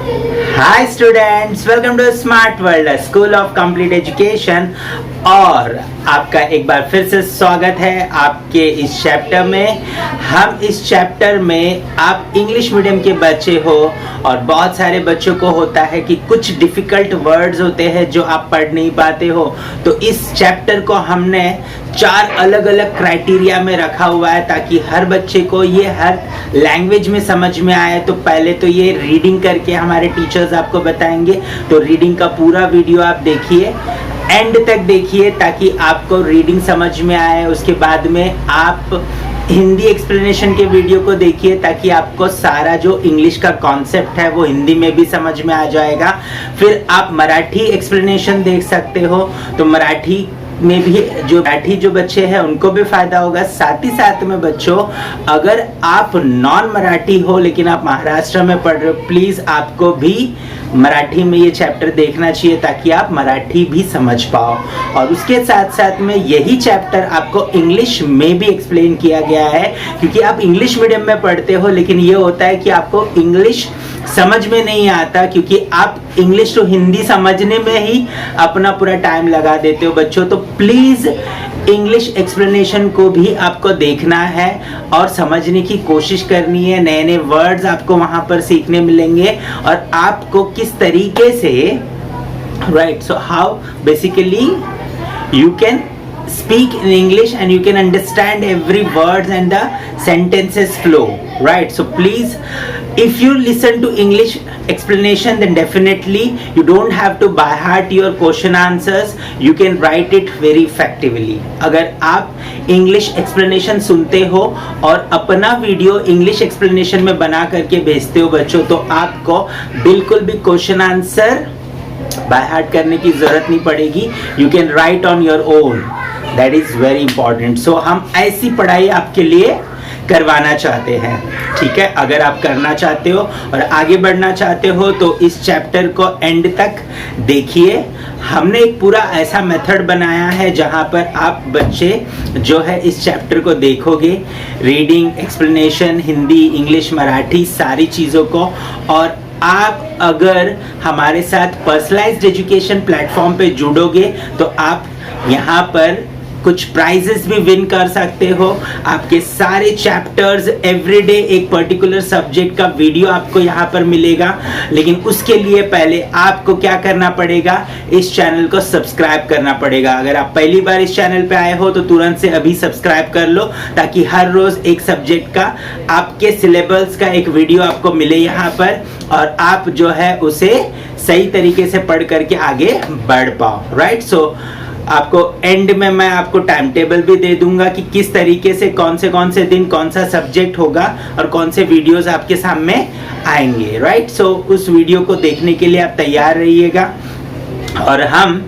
Hi students, welcome to smart world school of complete education. और आपका एक बार फिर से स्वागत है आपके इस चैप्टर में। हम इस चैप्टर में आप इंग्लिश मीडियम के बच्चे हो और बहुत सारे बच्चों को होता है कि कुछ डिफ़िकल्ट वर्ड्स होते हैं जो आप पढ़ नहीं पाते हो। तो इस चैप्टर को हमने 4 अलग अलग क्राइटेरिया में रखा हुआ है ताकि हर बच्चे को ये हर लैंग्वेज में समझ में आए। तो पहले तो ये रीडिंग करके हमारे टीचर्स आपको बताएंगे, तो रीडिंग का पूरा वीडियो आप देखिए, एंड तक देखिए ताकि आपको रीडिंग समझ में आए। उसके बाद में आप हिंदी एक्सप्लेनेशन के वीडियो को देखिए ताकि आपको सारा जो इंग्लिश का कॉन्सेप्ट है वो हिंदी में भी समझ में आ जाएगा। फिर आप मराठी एक्सप्लेनेशन देख सकते हो, तो मराठी में भी जो बच्चे हैं उनको भी फायदा होगा। साथ ही साथ में बच्चों, अगर आप नॉन मराठी हो लेकिन आप महाराष्ट्र में पढ़ रहे हो, प्लीज आपको भी मराठी में ये चैप्टर देखना चाहिए ताकि आप मराठी भी समझ पाओ। और उसके साथ साथ में यही चैप्टर आपको इंग्लिश में भी एक्सप्लेन किया गया है, क्योंकि आप इंग्लिश मीडियम में पढ़ते हो लेकिन ये होता है कि आपको इंग्लिश समझ में नहीं आता, क्योंकि आप इंग्लिश तो हिंदी समझने में ही अपना पूरा टाइम लगा देते हो बच्चों। तो प्लीज इंग्लिश एक्सप्लेनेशन को भी आपको देखना है और समझने की कोशिश करनी है। नए नए वर्ड्स आपको वहां पर सीखने मिलेंगे और आपको किस तरीके से right, so how basically you can speak in English and you can understand every words and the sentences flow, right? So please, if you listen to English explanation, then definitely you don't have to by heart your question answers, you can write it very effectively. अगर आप English explanation सुनते हो और अपना video English explanation में बना करके भेजते हो बच्चों, तो आपको बिल्कुल भी क्वेश्चन आंसर बाय हार्ट करने की जरूरत नहीं पड़ेगी। You can write on your own. That is very important. So हम ऐसी पढ़ाई आपके लिए करवाना चाहते हैं, ठीक है। अगर आप करना चाहते हो और आगे बढ़ना चाहते हो तो इस चैप्टर को एंड तक देखिए। हमने एक पूरा ऐसा मेथड बनाया है जहां पर आप बच्चे जो है इस चैप्टर को देखोगे, reading, explanation, Hindi, English, Marathi, सारी चीज़ों को। और आप अगर हमारे साथ पर्सनलाइज्ड एजुकेशन प्लेटफॉर्म पे जुड़ोगे तो आप यहाँ पर कुछ प्राइजेस भी विन कर सकते हो। आपके सारे चैप्टर्स एवरीडे एक पर्टिकुलर सब्जेक्ट का वीडियो आपको यहाँ पर मिलेगा। लेकिन उसके लिए पहले आपको क्या करना पड़ेगा, इस चैनल को सब्सक्राइब करना पड़ेगा। अगर आप पहली बार इस चैनल पे आए हो तो तुरंत से अभी सब्सक्राइब कर लो ताकि हर रोज एक सब्जेक्ट का आपके सिलेबस का एक वीडियो आपको मिले यहाँ पर, और आप जो है उसे सही तरीके से पढ़ करके आगे बढ़ पाओ, राइट। सो आपको एंड में मैं आपको टाइम टेबल भी दे दूंगा कि किस तरीके से कौन से दिन कौन सा सब्जेक्ट होगा और कौन से वीडियोस आपके सामने आएंगे, राइट। सो उस वीडियो को देखने के लिए आप तैयार रहिएगा। और हम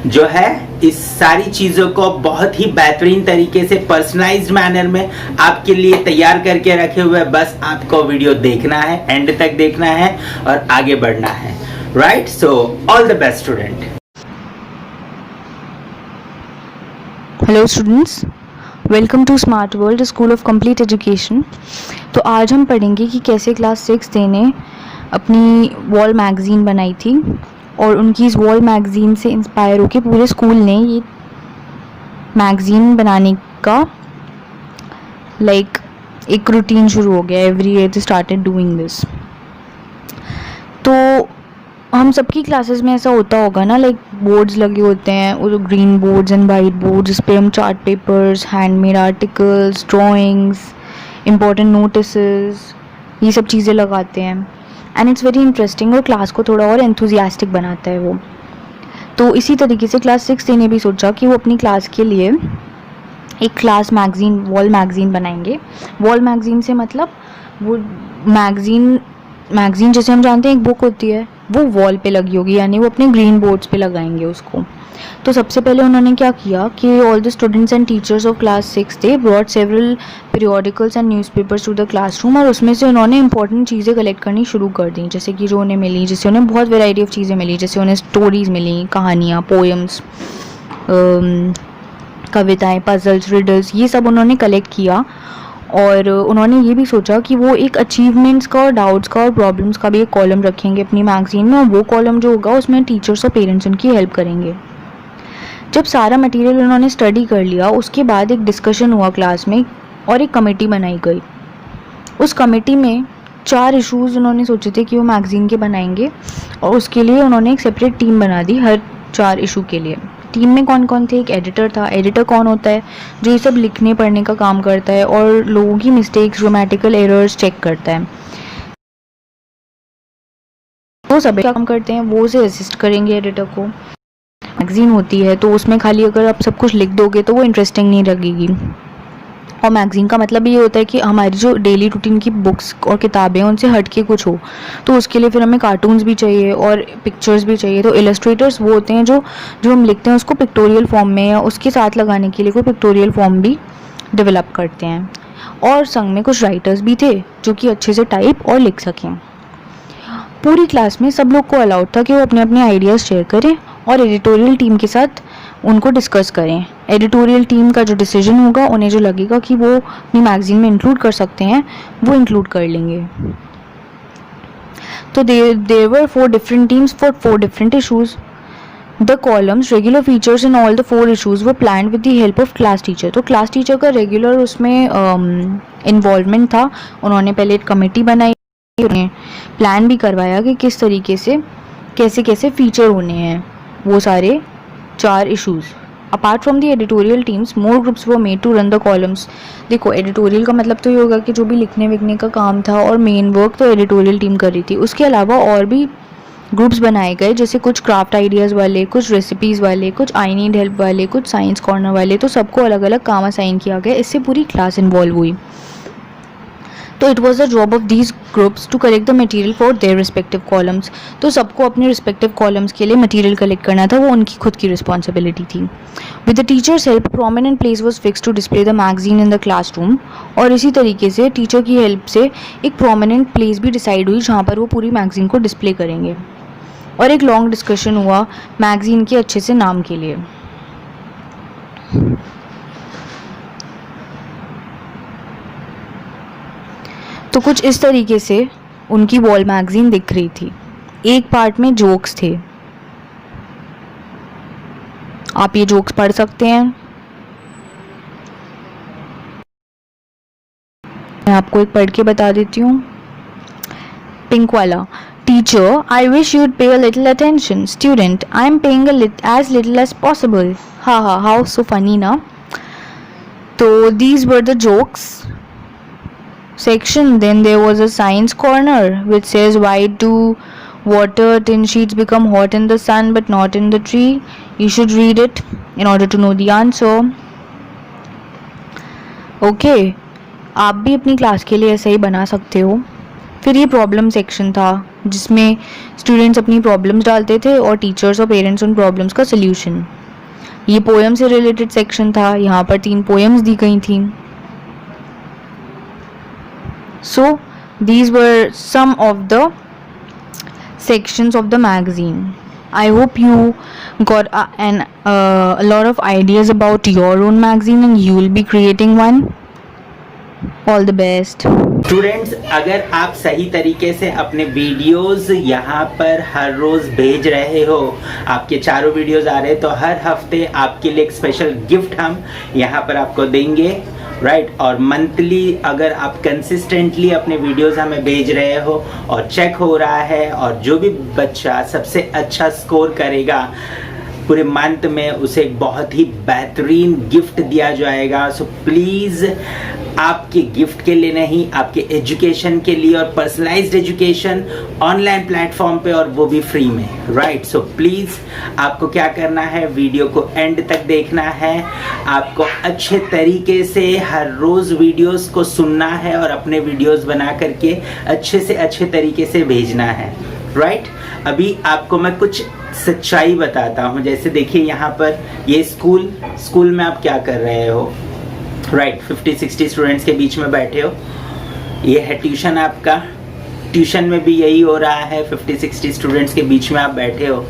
जो है इस सारी चीज़ों को बहुत ही बेहतरीन तरीके से पर्सनलाइज्ड मैनर में आपके लिए तैयार करके रखे हुए। बस आपको वीडियो देखना है, एंड तक देखना है और आगे बढ़ना है, right. So all the best student. Hello students, welcome to smart world school of complete education. तो आज हम पढ़ेंगे कि कैसे क्लास 6 ने अपनी वॉल मैगज़ीन बनाई थी और उनकी इस वॉल मैगज़ीन से इंस्पायर होकर पूरे स्कूल ने ये मैगज़ीन बनाने का एक रूटीन शुरू हो गया। Every year they started doing this. तो हम सबकी क्लासेस में ऐसा होता होगा ना, बोर्ड्स लगे होते हैं, वो green boards and white boards, जिस पे हम chart papers, handmade articles, drawings, important notices, ये सब चीज़ें लगाते हैं। एंड इट्स वेरी इंटरेस्टिंग और क्लास को थोड़ा और एंथुजियास्टिक बनाता है वो। तो इसी तरीके से क्लास 6 ने भी सोचा कि वो अपनी क्लास के लिए एक क्लास मैगज़ीन, वॉल मैगज़ीन बनाएंगे। वॉल मैगज़ीन से मतलब वो मैगज़ीन जैसे हम जानते हैं एक बुक होती है, वो वॉल पे लगी होगी, यानी वो अपने ग्रीन बोर्ड्स पे लगाएंगे उसको। तो सबसे पहले उन्होंने क्या किया कि all the students and teachers of class 6 they brought several periodicals and newspapers to the classroom, और उसमें से उन्होंने इंपॉर्टेंट चीज़ें कलेक्ट करनी शुरू कर दी, जैसे कि जो उन्हें मिली, जैसे उन्हें बहुत वैरायटी ऑफ चीज़ें मिली, जैसे उन्हें स्टोरीज़ मिली, कहानियाँ, पोएम्स, कविताएँ, पजल्स, रिडल्स, ये सब उन्होंने कलेक्ट किया और उन्होंने ये भी सोचा कि वो एक अचीवमेंट्स का और डाउट्स का और प्रॉब्लम्स का भी एक कॉलम रखेंगे अपनी मैगज़ीन में, और वो कॉलम जो होगा उसमें टीचर्स और पेरेंट्स उनकी हेल्प करेंगे। जब सारा मटेरियल उन्होंने स्टडी कर लिया उसके बाद एक डिस्कशन हुआ क्लास में और एक कमेटी बनाई गई। उस कमेटी में 4 इश्यूज़ उन्होंने सोचे थे कि वो मैगज़ीन के बनाएंगे, और उसके लिए उन्होंने एक सेपरेट टीम बना दी हर 4 इशू के लिए। टीम में कौन कौन थे? एक एडिटर था। एडिटर कौन होता है? जो ये सब लिखने पढ़ने का काम करता है और लोगों की मिस्टेक्स, ग्रामेटिकल एरर्स चेक करता है। वो सब क्या काम करते हैं, वो उसे असिस्ट करेंगे एडिटर को। मैगज़ीन होती है तो उसमें खाली अगर आप सब कुछ लिख दोगे तो वो इंटरेस्टिंग नहीं लगेगी। और मैगज़ीन का मतलब ये होता है कि हमारी जो डेली रूटीन की बुक्स और किताबें हैं उनसे हट के कुछ हो, तो उसके लिए फिर हमें कार्टून्स भी चाहिए और पिक्चर्स भी चाहिए। तो इलस्ट्रेटर्स वो होते हैं जो हम लिखते हैं उसको पिक्टोरियल फॉर्म में या उसके साथ लगाने के लिए कोई पिक्टोरियल फॉर्म भी डेवलप करते हैं। और संग में कुछ राइटर्स भी थे जो कि अच्छे से टाइप और लिख सकें। पूरी क्लास में सब लोग को अलाउड था कि वो अपने अपने आइडियाज़ शेयर करें और एडिटोरियल टीम के साथ उनको डिस्कस करें। एडिटोरियल टीम का जो डिसीजन होगा, उन्हें जो लगेगा कि वो अपनी मैगज़ीन में इंक्लूड कर सकते हैं, वो इंक्लूड कर लेंगे। तो there were 4 different teams for 4 different issues. The columns regular features in all the 4 issues were planned with the help of class teacher. तो क्लास टीचर का रेगुलर उसमें इन्वॉल्वमेंट था। उन्होंने पहले एक कमेटी बनाई, उन्हें प्लान भी करवाया कि किस तरीके से कैसे कैसे फीचर होने हैं वो सारे 4 issues. Apart from the editorial teams more groups were made to run the columns. देखो, एडिटोरियल का मतलब तो ये होगा कि जो भी लिखने विखने का काम था और मेन वर्क तो एडिटोरियल टीम कर रही थी। उसके अलावा और भी ग्रुप्स बनाए गए, जैसे कुछ क्राफ्ट आइडियाज़ वाले, कुछ रेसिपीज़ वाले, कुछ आई नीड हेल्प वाले, कुछ साइंस कॉर्नर वाले। तो सबको अलग अलग काम असाइन किया गया। इससे पूरी क्लास इन्वॉल्व हुई। तो it was the job of these groups to collect the material for their respective columns. तो सबको अपने रिस्पेक्टिव कॉलम्स के लिए मटेरियल कलेक्ट करना था, वो उनकी खुद की रिस्पॉन्सिबिलिटी थी। With the teachers help prominent place was fix to display the magazine in the classroom. और इसी तरीके से टीचर की हेल्प से एक प्रोमिनेंट प्लेस भी डिसाइड हुई जहाँ पर वो पूरी मैगजीन को डिस्प्ले करेंगे। और एक लॉन्ग डिस्कशन हुआ मैगजीन के अच्छे से नाम के लिए। तो कुछ इस तरीके से उनकी वॉल मैगज़ीन दिख रही थी। एक पार्ट में जोक्स थे, आप ये जोक्स पढ़ सकते हैं। मैं आपको एक पढ़ के बता देती हूँ। पिंक वाला, teacher I wish you'd pay a little attention. Student I am paying as little as possible. Ha ha, how so funny ना। तो these were the jokes section. Then there was a science corner which says, why do water tin sheets become hot in the sun but not in the tree? You should read it in order to know the answer. Okay, आप भी अपनी class के लिए ऐसा ही बना सकते हो। फिर ये प्रॉब्लम सेक्शन था जिसमें स्टूडेंट्स अपनी प्रॉब्लम्स डालते थे और टीचर्स और पेरेंट्स उन प्रॉब्लम्स का सल्यूशन। ये पोएम से रिलेटेड सेक्शन था, यहाँ पर 3 पोएम्स दी गई थी। So these were some of the sections of the magazine. I hope you got a lot of ideas about your own magazine and you will be creating one. All the best. Students, अगर आप सही तरीके से अपने videos यहाँ पर हर रोज भेज रहे हो, आपके 4 वीडियोस आ रहे हैं, तो हर हफ्ते आपके लिए एक स्पेशल गिफ्ट हम यहाँ पर आपको देंगे, राइट। और मंथली अगर आप कंसिस्टेंटली अपने वीडियोस हमें भेज रहे हो और चेक हो रहा है, और जो भी बच्चा सबसे अच्छा स्कोर करेगा पूरे मंथ में, उसे एक बहुत ही बेहतरीन गिफ्ट दिया जाएगा। सो प्लीज़, आपके गिफ्ट के लिए नहीं, आपके एजुकेशन के लिए, और पर्सनलाइज्ड एजुकेशन ऑनलाइन प्लेटफॉर्म पे, और वो भी फ्री में, राइट। सो प्लीज़, आपको क्या करना है, वीडियो को एंड तक देखना है। आपको अच्छे तरीके से हर रोज़ वीडियोस को सुनना है और अपने वीडियोस बना करके अच्छे से अच्छे तरीके से भेजना है, राइट। अभी आपको मैं कुछ सच्चाई बताता हूँ। जैसे देखिए, यहाँ पर ये स्कूल में आप क्या कर रहे हो, राइट। 50-60 स्टूडेंट्स के बीच में बैठे हो। ये है ट्यूशन आपका, ट्यूशन में भी यही हो रहा है, 50-60 स्टूडेंट्स के बीच में आप बैठे हो।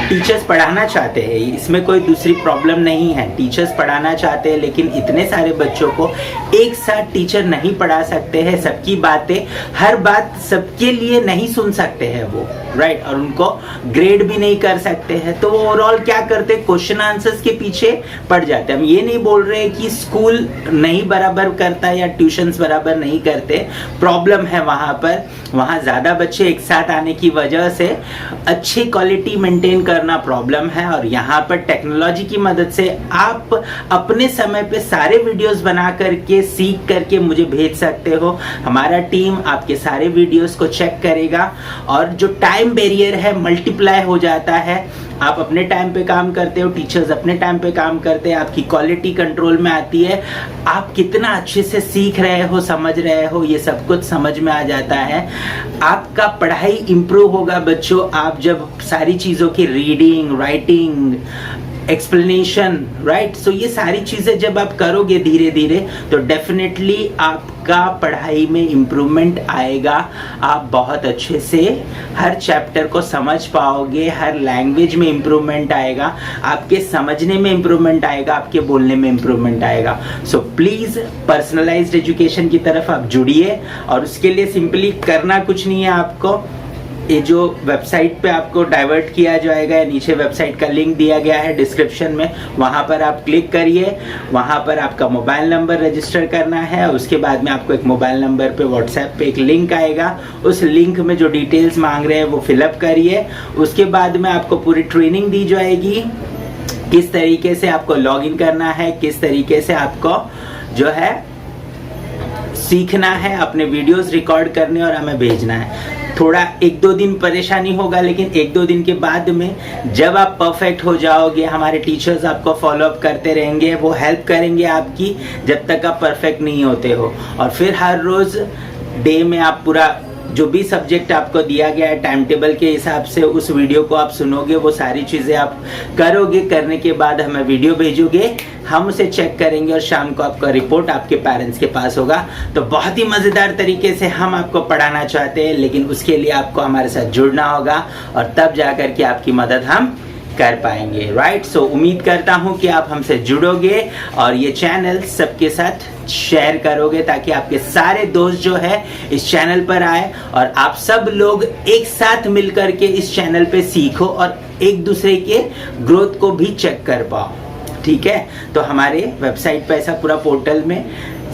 टीचर्स पढ़ाना चाहते हैं, इसमें कोई दूसरी प्रॉब्लम नहीं है। टीचर्स पढ़ाना चाहते हैं, लेकिन इतने सारे बच्चों को एक साथ टीचर नहीं पढ़ा सकते हैं। सबकी बातें, हर बात सबके लिए नहीं सुन सकते हैं वो, राइट, और उनको ग्रेड भी नहीं कर सकते हैं। तो ओवरऑल क्या करते, क्वेश्चन आंसर्स के पीछे पड़ जाते हैं। हम ये नहीं बोल रहे कि स्कूल नहीं बराबर करता या ट्यूशन्स बराबर नहीं करते, प्रॉब्लम है वहाँ पर। वहाँ ज़्यादा बच्चे एक साथ आने की वजह से अच्छी क्वालिटी मेंटेन करना प्रॉब्लम है। और यहाँ पर टेक्नोलॉजी की मदद से आप अपने समय पे सारे वीडियोस बना करके, सीख करके मुझे भेज सकते हो। हमारा टीम आपके सारे वीडियोस को चेक करेगा और जो टाइम बैरियर है मल्टीप्लाई हो जाता है। आप अपने टाइम पे काम करते हो, टीचर्स अपने टाइम पे काम करते हैं, आपकी क्वालिटी कंट्रोल में आती है। आप कितना अच्छे से सीख रहे हो, समझ रहे हो, ये सब कुछ समझ में आ जाता है। आपका पढ़ाई इंप्रूव होगा बच्चों, आप जब सारी चीज़ों की रीडिंग, राइटिंग, एक्सप्लेनेशन, राइट, सो ये सारी चीज़ें जब आप करोगे धीरे धीरे तो डेफिनेटली आपका पढ़ाई में इम्प्रूवमेंट आएगा। आप बहुत अच्छे से हर चैप्टर को समझ पाओगे, हर लैंग्वेज में इम्प्रूवमेंट आएगा, आपके समझने में इम्प्रूवमेंट आएगा, आपके बोलने में इम्प्रूवमेंट आएगा। सो प्लीज़ पर्सनलाइज्ड एजुकेशन की तरफ आप जुड़िए। और उसके लिए सिंपली करना कुछ नहीं है आपको, ये जो वेबसाइट पे आपको डाइवर्ट किया जाएगा, नीचे वेबसाइट का लिंक दिया गया है डिस्क्रिप्शन में, वहाँ पर आप क्लिक करिए। वहाँ पर आपका मोबाइल नंबर रजिस्टर करना है। उसके बाद में आपको एक मोबाइल नंबर पे व्हाट्सएप पे एक लिंक आएगा, उस लिंक में जो डिटेल्स मांग रहे हैं वो फिलअप करिए। उसके बाद में आपको पूरी ट्रेनिंग दी जाएगी, किस तरीके से आपको लॉगिन करना है, किस तरीके से आपको जो है सीखना है, अपने वीडियोस रिकॉर्ड करने और हमें भेजना है। थोड़ा 1-2 दिन परेशानी होगा, लेकिन 1-2 दिन के बाद में जब आप परफेक्ट हो जाओगे, हमारे टीचर्स आपको फॉलो अप करते रहेंगे, वो हेल्प करेंगे आपकी जब तक आप परफेक्ट नहीं होते हो। और फिर हर रोज़ डे में आप पूरा जो भी सब्जेक्ट आपको दिया गया है टाइम टेबल के हिसाब से उस वीडियो को आप सुनोगे, वो सारी चीज़ें आप करोगे। करने के बाद हमें वीडियो भेजोगे, हम उसे चेक करेंगे और शाम को आपका रिपोर्ट आपके पेरेंट्स के पास होगा। तो बहुत ही मज़ेदार तरीके से हम आपको पढ़ाना चाहते हैं, लेकिन उसके लिए आपको हमारे साथ जुड़ना होगा और तब जा कर के आपकी मदद हम कर पाएंगे, राइट। सो उम्मीद करता हूं कि आप हमसे जुड़ोगे और ये चैनल सबके साथ शेयर करोगे, ताकि आपके सारे दोस्त जो है इस चैनल पर आए और आप सब लोग एक साथ मिलकर के इस चैनल पे सीखो और एक दूसरे के ग्रोथ को भी चेक कर पाओ, ठीक है। तो हमारे वेबसाइट पे ऐसा पूरा पोर्टल में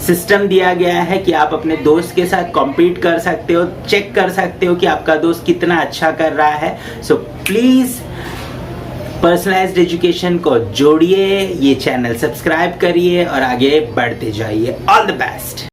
सिस्टम दिया गया है कि आप अपने दोस्त के साथ कॉम्पीट कर सकते हो, चेक कर सकते हो कि आपका दोस्त कितना अच्छा कर रहा है। सो प्लीज़ पर्सनलाइज्ड एजुकेशन को जोड़िए, ये चैनल सब्सक्राइब करिए और आगे बढ़ते जाइए। All the best.